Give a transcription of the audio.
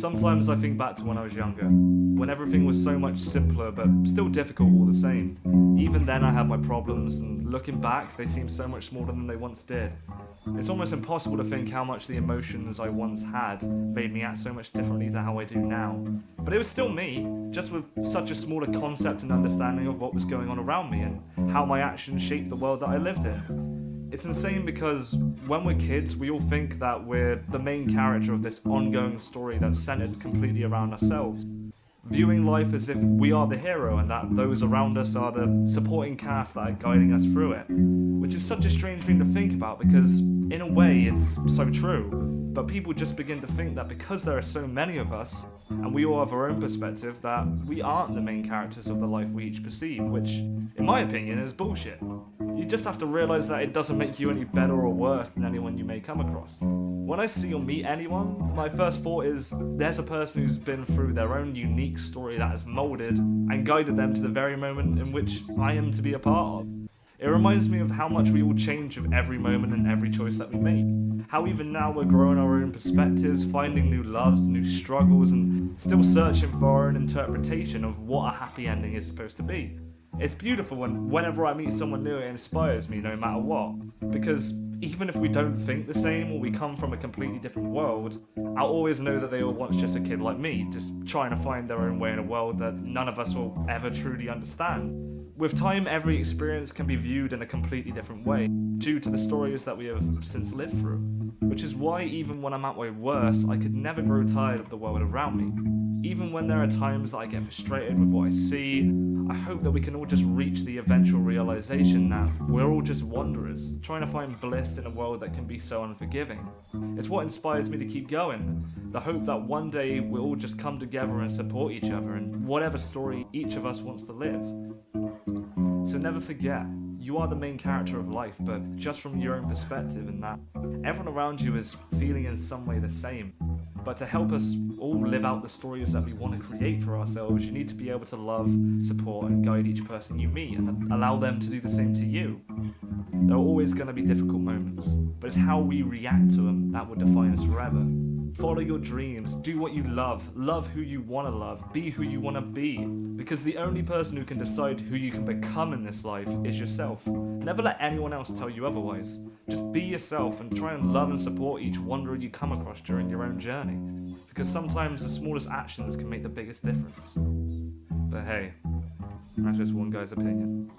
Sometimes I think back to when I was younger, when everything was so much simpler but still difficult all the same. Even then I had my problems, and looking back they seem so much smaller than they once did. It's almost impossible to think how much the emotions I once had made me act so much differently to how I do now. But it was still me, just with such a smaller concept and understanding of what was going on around me and how my actions shaped the world that I lived in. It's insane because when we're kids, we all think that we're the main character of this ongoing story that's centered completely around ourselves, viewing life as if we are the hero and that those around us are the supporting cast that are guiding us through it. Which is such a strange thing to think about because, in a way, it's so true. But people just begin to think that because there are so many of us, and we all have our own perspective, that we aren't the main characters of the life we each perceive, which, in my opinion, is bullshit. You just have to realize that it doesn't make you any better or worse than anyone you may come across. When I see or meet anyone, my first thought is, there's a person who's been through their own unique story that has molded and guided them to the very moment in which I am to be a part of. It reminds me of how much we all change with every moment and every choice that we make. How even now we're growing our own perspectives, finding new loves, new struggles, and still searching for our own interpretation of what a happy ending is supposed to be. It's beautiful, and whenever I meet someone new, it inspires me no matter what. Because even if we don't think the same or we come from a completely different world, I'll always know that they were once just a kid like me, just trying to find their own way in a world that none of us will ever truly understand. With time, every experience can be viewed in a completely different way, due to the stories that we have since lived through. Which is why even when I'm at my worst, I could never grow tired of the world around me. Even when there are times that I get frustrated with what I see, I hope that we can all just reach the eventual realization that we're all just wanderers, trying to find bliss in a world that can be so unforgiving. It's what inspires me to keep going, the hope that one day we'll all just come together and support each other in whatever story each of us wants to live. So never forget, you are the main character of life, but just from your own perspective, and that everyone around you is feeling in some way the same. But to help us all live out the stories that we want to create for ourselves, you need to be able to love, support, and guide each person you meet, and allow them to do the same to you. There are always going to be difficult moments, but it's how we react to them that will define us forever. Follow your dreams, do what you love who you want to love, be who you want to be, because the only person who can decide who you can become in this life is yourself. Never let anyone else tell you otherwise. Just be yourself and try and love and support each wanderer you come across during your own journey, because sometimes the smallest actions can make the biggest difference. But hey, that's just one guy's opinion.